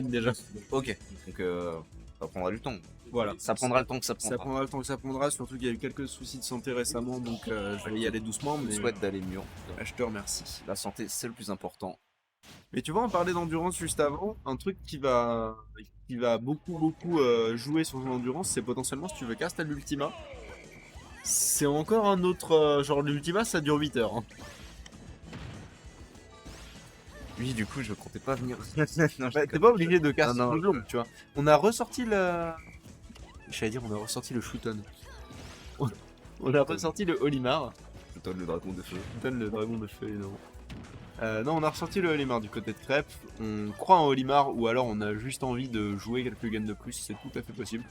déjà. Ok, donc ça prendra du temps. Voilà. Ça prendra le temps que ça Ça prendra. prendra le temps que ça prendra, surtout qu'il y a eu quelques soucis de santé récemment, donc je vais y aller doucement, Je mais te souhaite d'aller mieux. je te remercie. La santé, c'est le plus important. Mais tu vois, on parlait d'endurance juste avant, un truc qui va beaucoup jouer sur ton endurance, c'est potentiellement si tu veux caster l'ultima. C'est encore un autre genre l'ultima, ça dure 8 heures. Hein. Oui, du coup, je comptais pas venir. Non, Ouais, t'es pas obligé de caster Non, non, tout le long, tu vois. On a ressorti le. J'allais dire, on a ressorti le Shuton. On a ressorti le Olimar. je donne le dragon de feu. Shuton, le dragon de feu, non. Non, on a ressorti le Olimar du côté de Crêpe. On croit en Olimar ou alors on a juste envie de jouer quelques games de plus, c'est tout à fait possible.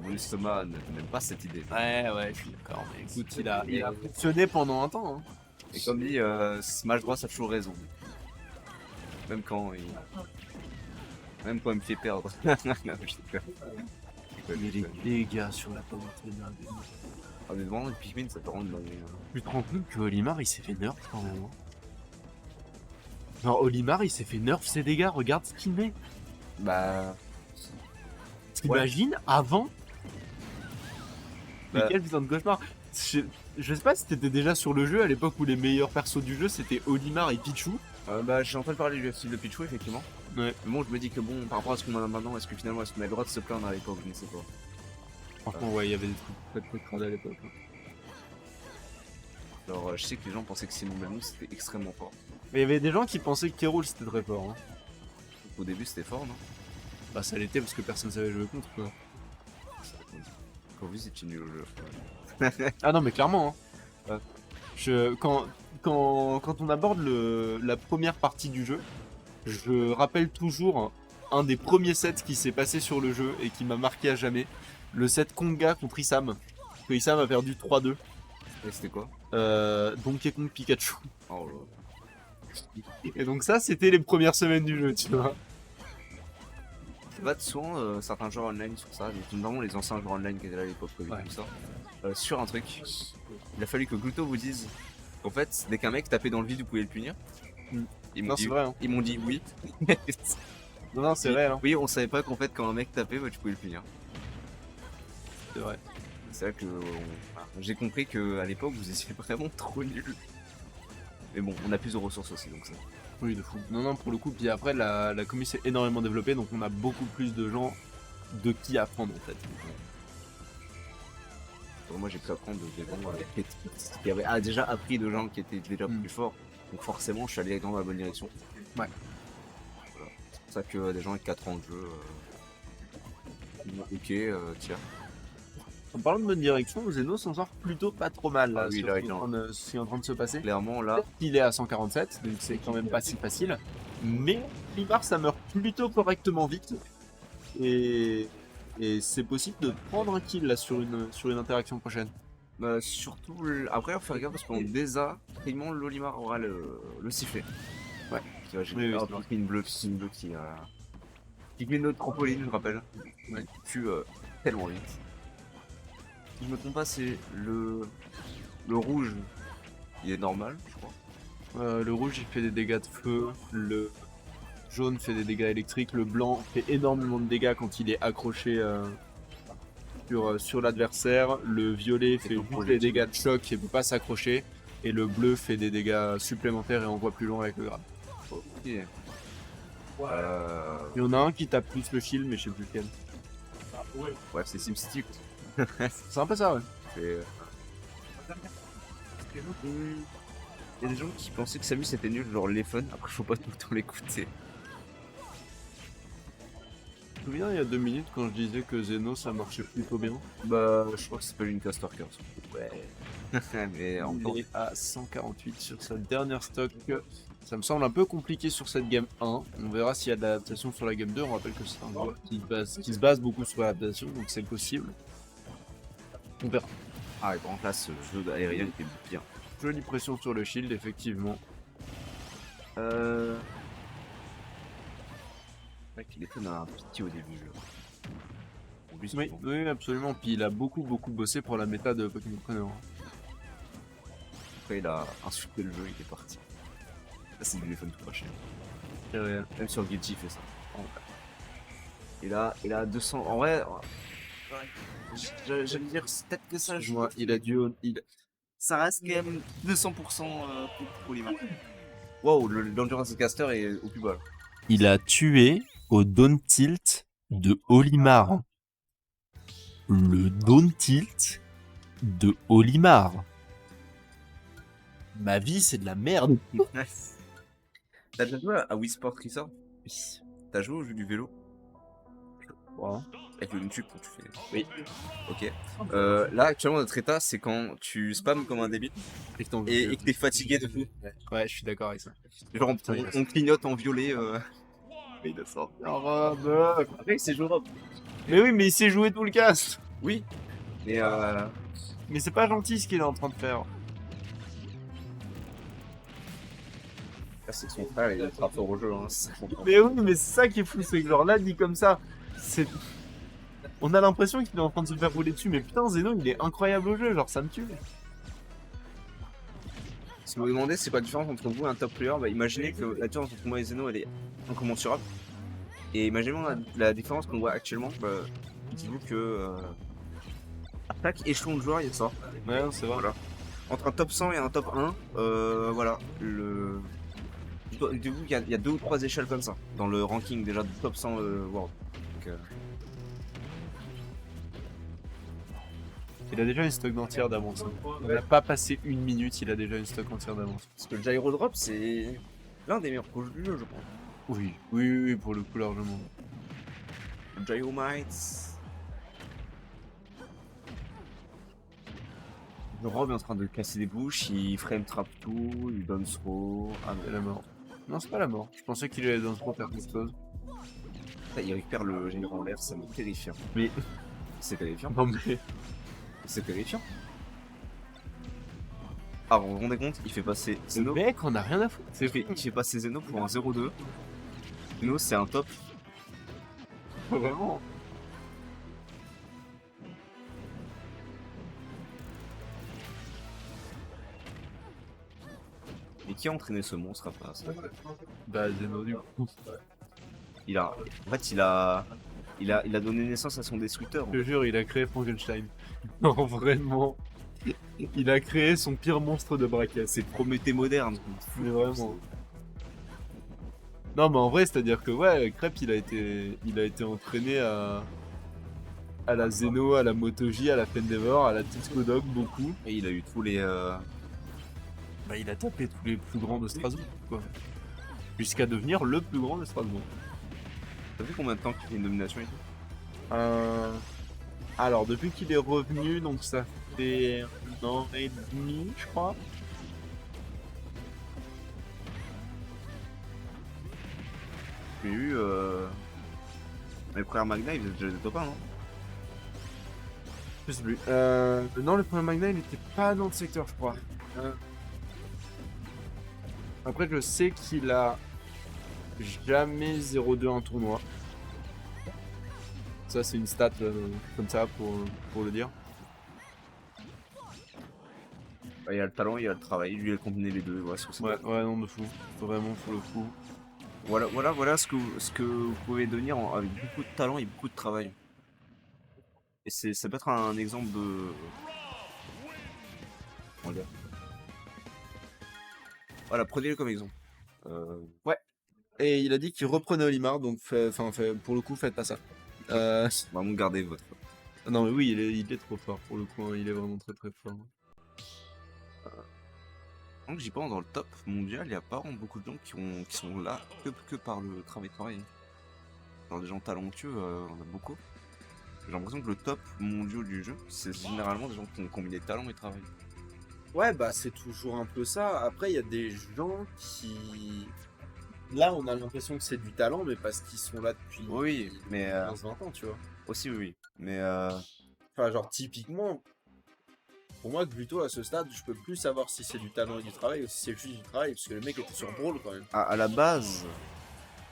Mon estomac n'aime pas cette idée. Ouais, je suis d'accord. Mais écoute, il a fonctionné pendant un temps. Hein. Et comme dit, Smash Bros a toujours raison. Même quand il... Même quand il me fait perdre. Non, je déconne. Mais les dégâts sur la pomme Honnêtement, Pikmin, ça te rend dans les... Tu te rends compte que Olimar il s'est fait nerf quand même. Hein. Non, Olimar il s'est fait nerf ses dégâts, regarde ce qu'il met. Bah... T'imagines avant Mais Bah- quel putain de cauchemar. Je sais pas si t'étais déjà sur le jeu à l'époque où les meilleurs persos du jeu c'était Olimar et Pichu. bah, j'ai entendu parler du style de Pichu, effectivement. Ouais. Mais bon, je me dis que bon, par rapport à ce qu'on en a maintenant, est-ce que finalement, est-ce qu'on a le droit de se plaindre à l'époque? Je ne sais pas. Franchement, ouais, il y avait des trucs très crades à l'époque. Hein. Alors, je sais que les gens pensaient que Simon Belmont, c'était extrêmement fort. Mais il y avait des gens qui pensaient que K.Rool c'était très fort. Hein. Au début, c'était fort, non? Bah, ça l'était parce que personne savait jouer contre quoi. Quand vu, c'est nul au jeu. Ah non, mais clairement. Hein. Quand on aborde la première partie du jeu, je rappelle toujours un des premiers sets qui s'est passé sur le jeu et qui m'a marqué à jamais. Le set Konga contre Isam. Que Isam a perdu 3-2. Et c'était quoi? Donkey Kong Pikachu. Oh là. Et donc ça, c'était les premières semaines du jeu, tu vois. Va de souvent certains joueurs online sur ça, notamment les anciens joueurs online qui étaient là à l'époque Covid Ouais. tout ça, sur un truc. Il a fallu que Gluto vous dise qu'en fait, dès qu'un mec tapait dans le vide, vous pouvez le punir. Mm. Ils m'ont Non, dit, c'est vrai. Hein. ils m'ont dit oui. Non, c'est vrai. Hein. Oui, on savait pas qu'en fait, quand un mec tapait, bah, tu pouvais le punir. C'est vrai. C'est vrai que j'ai compris que à l'époque, vous étiez vraiment trop nul. Mais bon, on a plus de ressources aussi, donc ça. Oui, de fou. Non, pour le coup. Puis après, la commu s'est énormément développée, donc on a beaucoup plus de gens de qui apprendre en fait. Moi, j'ai pu apprendre des gens qui avaient déjà appris de gens qui étaient déjà plus forts. Donc forcément, je suis allé dans la bonne direction. Ouais. Voilà. C'est pour ça que des gens avec 4 ans de jeu, ok, tiens. En parlant de bonne direction, Zeno s'en sort plutôt pas trop mal là, Ah oui, sur là, ce il est qui est en train de se passer. Clairement, là, Il est à 147, donc c'est quand même pas si facile. Mais Limar, ça meurt plutôt correctement vite. Et c'est possible de prendre un kill là sur une interaction prochaine. surtout, après, il faut faire gaffe parce qu'en Deza, techniquement, l'Olimar aura le sifflet. Ouais. Qui va Oui, oui, générer Pikmin bleu qui Pikmin de trampoline, je rappelle. Ouais. Qui tue tellement vite. Si je me trompe pas, c'est le rouge, il est normal, je crois. Le rouge il fait des dégâts de feu, le jaune fait des dégâts électriques, le blanc fait énormément de dégâts quand il est accroché sur l'adversaire, le violet fait juste des dégâts de choc et peut pas s'accrocher, et le bleu fait des dégâts supplémentaires et envoie plus loin avec le grab. Ok. Il y en a un qui tape plus le shield, mais je sais plus lequel. Ouais, c'est SimCity. C'est un peu ça, ouais. Il y a des gens qui pensaient que Samus c'était nul, genre les fun, après faut pas tout le temps l'écouter. Tu te souviens il y a 2 minutes quand je disais que Zeno ça marchait plutôt bien? Bah, je crois que c'est pas une Caster Curse. Ouais. Mais en Il est à 148 sur sa dernière stock. Ça me semble un peu compliqué sur cette game 1. On verra s'il y a de l'adaptation sur la game 2. On rappelle que c'est un jeu qui se base beaucoup sur l'adaptation, donc c'est possible. On verra. Ah, et par contre là, ce jeu aérien était bien. Jolie pression sur le shield, effectivement. Mec, il était dans un petit au début. En plus, Oui, bon. oui, absolument. Puis il a beaucoup bossé pour la méta de Pokémon Trainer. Après, il a insulté le jeu, il est parti. Là, c'est du téléphone tout craché. C'est réel. Même sur Guilty, il fait ça. Il a 200. En vrai, j'allais dire, c'est peut-être que ça, Excuse-moi, il a dû. ça reste quand même 200% pour l'image. Wow, l'Endurance Caster est au plus bas. Il a tué au Down Tilt de Olimar. Le Down Tilt de Olimar. Ma vie, c'est de la merde. T'as déjà joué à Wii Sport Resort? Oui. T'as joué au jeu du vélo? Ouais. Avec le tube quand tu fais. Oui. Ok. Là, actuellement, notre état, c'est quand tu spams comme un débile et que t'es fatigué de fou. Ouais, je suis d'accord avec ça. Genre, on clignote en violet. Mais il a sorti. Après, il s'est joué. Mais oui, mais il s'est joué tout le cast. Oui. Mais Mais c'est pas gentil ce qu'il est en train de faire. c'est son frère, il est très fort au jeu. Hein. Mais oui, mais c'est ça qui est fou, c'est que genre là, dit comme ça, c'est. On a l'impression qu'il est en train de se faire rouler dessus, mais putain, Zeno, il est incroyable au jeu, genre ça me tue. Si vous vous demandez c'est quoi la différence entre vous et un top player, bah imaginez que la différence entre moi et Zeno elle est incommensurable. Et imaginez la différence qu'on voit actuellement, bah, dites-vous que à chaque échelon de joueur il y a ça. Ouais, c'est vrai. Voilà. Entre un top 100 et un top 1, voilà. Dites-vous qu'il y a 2 ou 3 échelles comme ça dans le ranking déjà du top 100 World. Donc, Il a déjà une stock entière d'avance. Il n'a pas passé une minute, il a déjà une stock entière d'avance. parce que le Gyro Drop c'est l'un des meilleurs projets du jeu je pense. Oui, oui, oui, oui, pour le coup, largement. Le Gyromite. Le Rob est en train de casser des bouches, il frame trap tout, il donne throw. Ah C'est la mort. Non, c'est pas la mort. Je pensais qu'il allait dans ce faire quelque chose. non, il récupère le général en l'air, ça me terrifie. Mais. C'est terrifiant. Non, mais. C'est terrifiant. Ah, vous vous rendez compte, il fait passer Le Zeno. mec, on a rien à foutre. Il fait passer Zeno pour un 0-2. Zeno, c'est un top. Vraiment. Et qui a entraîné ce monstre à pas ça? Bah, Zeno, du coup. Il a. En fait, il a donné naissance à son destructeur. Je te jure, il a créé Frankenstein. Non, vraiment. Il a créé son pire monstre de braquette. C'est Prométhée moderne. Mais vraiment. Non, mais en vrai, c'est-à-dire que, ouais, Crêpe, il a été entraîné à la Zeno, à la MotoJ, à la Fendeavor, à la Tisco Dog, beaucoup. Et il a eu tous les. Bah, il a tapé tous les plus grands de Strasbourg, quoi. Jusqu'à devenir le plus grand de Strasbourg. T'as vu combien de temps qu'il fait une domination et tout? Alors, depuis qu'il est revenu, donc ça fait 1 an et demi, je crois. J'ai eu. Les premières Magna, ils faisaient déjà des top 1, non? Je sais plus. Non, le premier Magna, il était pas dans le secteur, je crois. Après, je sais qu'il a jamais 0-2 en tournoi. Ça, c'est une stat comme ça pour le dire. Bah, il y a le talent, il y a le travail, lui il a combiné les deux, voilà, sur ça. Ouais, non, de fou. Vraiment, pour le coup. Voilà ce que vous pouvez devenir avec beaucoup de talent et beaucoup de travail. Et ça peut être un exemple de. Comment dire? Voilà, prenez-le comme exemple. Ouais. Et il a dit qu'il reprenait Olimar, donc pour le coup, faites pas ça. Vraiment gardez votre. Non, mais oui, il est trop fort pour le coup, hein, il est vraiment très très fort. Donc j'y pense, dans le top mondial, il n'y a pas vraiment beaucoup de gens qui sont là que par le travail. Genre des gens talentueux, on a beaucoup. J'ai l'impression que le top mondial du jeu, c'est généralement des gens qui ont combiné talent et travail. Ouais, bah c'est toujours un peu ça. Après, il y a des gens qui. Là, on a l'impression que c'est du talent, mais parce qu'ils sont là depuis Oui, mais 15-20 ans, tu vois. aussi oui. Mais Enfin, genre, typiquement, pour moi, Gluto, à ce stade, je peux plus savoir si c'est du talent et du travail ou si c'est juste du travail, parce que le mec était sur Brawl quand même. à la base,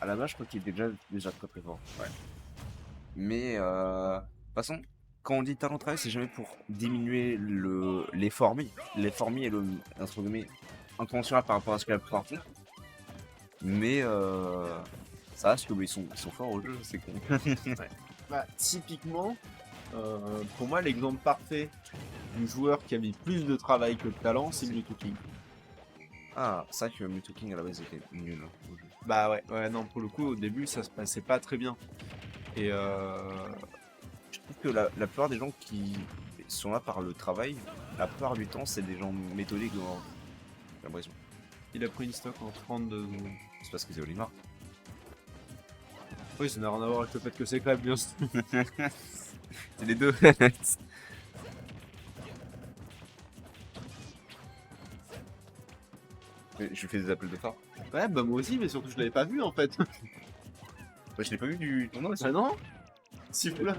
je crois qu'il était déjà très très fort. Ouais. Mais de toute façon, quand on dit talent travail, c'est jamais pour diminuer les formis. Les formis est le entre guillemets inconscient par rapport à ce qu'elle peut faire. Mais Ça reste que ils sont forts au jeu, c'est con. Bah, typiquement, pour moi, l'exemple parfait du joueur qui a mis plus de travail que de talent, c'est Mewtwo King. Ah, c'est vrai que Mewtwo King à la base était nul au jeu. Bah ouais, non, pour le coup, au début, ça se passait pas très bien. Et Je trouve que la plupart des gens qui sont là par le travail, la plupart du temps, c'est des gens méthodiques dans j'ai l'impression. il a pris une stock en 32 secondes. C'est parce que c'est Olimar. Oui, ça n'a rien à voir avec le fait que c'est crêpe, bien sûr. C'est les deux. Je fais des appels de phare. Ouais, bah moi aussi, mais surtout, je l'avais pas vu en fait. Bah, je l'ai pas vu du tournoi aussi. Ah non? Si, là.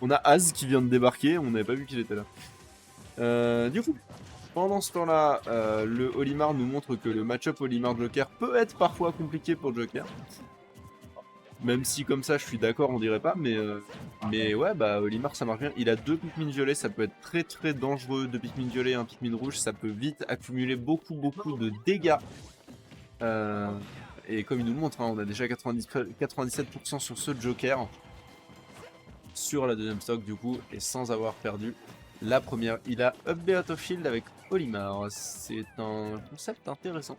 On a Az qui vient de débarquer, on n'avait pas vu qu'il était là. Du coup, pendant ce temps-là, le Olimar nous montre que le match-up Olimar-Joker peut être parfois compliqué pour Joker. Même si comme ça, je suis d'accord, on dirait pas, mais ouais, bah Olimar ça marche bien. Il a 2 Pikmin violets, ça peut être très très dangereux. 2 Pikmin violets, un Pikmin rouge, ça peut vite accumuler beaucoup de dégâts. Et comme il nous le montre, hein, on a déjà 97% sur ce Joker. Sur la deuxième stock du coup, et sans avoir perdu la première. Il a up Out of Shield avec Olimar. C'est un concept intéressant.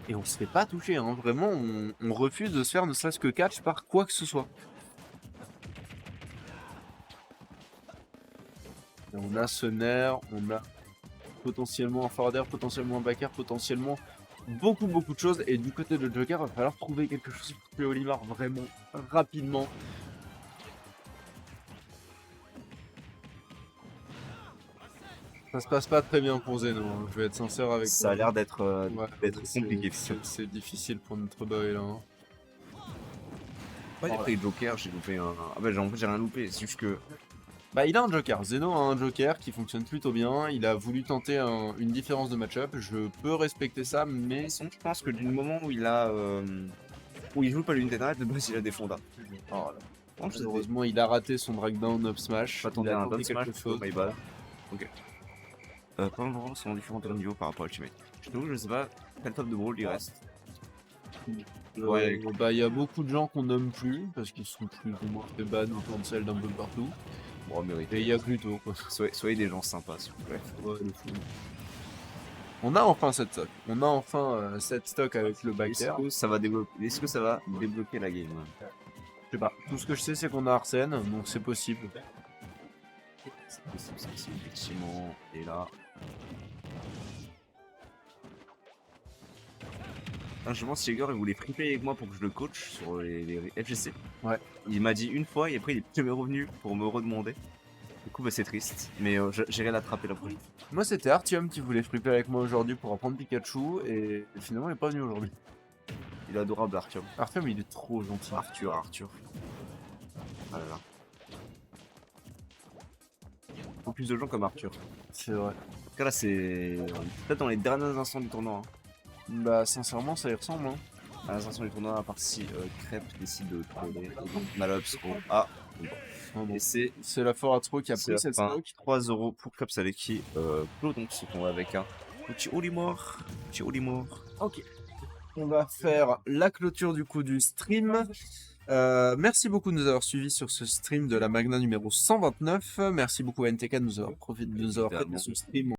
Et on se fait pas toucher, hein. Vraiment, on refuse de se faire ne serait-ce que catch par quoi que ce soit. Et on a ce nerf, on a potentiellement un forwarder, potentiellement un backer, potentiellement beaucoup de choses. Et du côté de Joker, il va falloir trouver quelque chose pour tuer Olimar vraiment rapidement. Ça se passe pas très bien pour Zeno, hein. Je vais être sincère avec Ça a l'air d'être Ouais, compliqué. c'est difficile pour notre boy là, hein. Ouais, après Joker, j'ai loupé un. Ah bah en fait j'ai rien loupé, c'est juste que. Bah il a un Joker, Zeno a un Joker qui fonctionne plutôt bien, il a voulu tenter une différence de match-up, je peux respecter ça, mais Je pense que du moment où il a. Où il joue pas l'unité d'arrêt, de base il a des fondas. oh, là. Franchement, Malheureusement il a raté son breakdown up smash, j'attendais il a un tenté down smash, quelque chose. my bad. Ok. Plein de brawls sont différents de niveau par rapport à Ultimate. Je trouve, je sais pas, quel top de brawl il reste. Ouais. Bah il y a beaucoup de gens qu'on nomme plus, parce qu'ils sont plus ou moins fait ban ou cancel d'un peu partout, Bon, et mérité. il y a Gluto quoi. Soyez des gens sympas, s'il vous plaît. Ouais, le fou. On a enfin cette stock, on a enfin cette stock avec le Est-ce backer. que ça va débloquer, est-ce que ça va débloquer la game? Je sais pas. Tout ce que je sais, c'est qu'on a Arsène, donc c'est possible. C'est possible, effectivement. Et là. Ah, je pense que Jaeger il voulait flipper avec moi pour que je le coach sur les FGC. Ouais. Il m'a dit une fois et après il est jamais revenu pour me redemander. Du coup bah, c'est triste, mais j'irai l'attraper la prochaine. Moi, c'était Artyom qui voulait flipper avec moi aujourd'hui pour apprendre Pikachu, et finalement, il est pas venu aujourd'hui. Il est adorable Artyom. Artyom, il est trop gentil. Arthur. Ah là là. Faut plus de gens comme Arthur. C'est vrai. En tout cas là c'est peut-être dans les derniers instants du tournoi. Hein. Bah, sincèrement, ça y ressemble, hein. À l'instant du tournoi, à part si Crêpe décide de troller. Malops, ah, bon. Bon, Et c'est la Foratro qui a c'est pris la cette fin. stock. 3 € pour Crêpe Salé qui clôt donc ce tournoi avec un petit Olimar. Ok. On va faire la clôture du coup du stream. Merci beaucoup de nous avoir suivis sur ce stream de la Magna numéro 129. Merci beaucoup à NTK de nous avoir profité de nous avoir fait Évidemment. ce stream.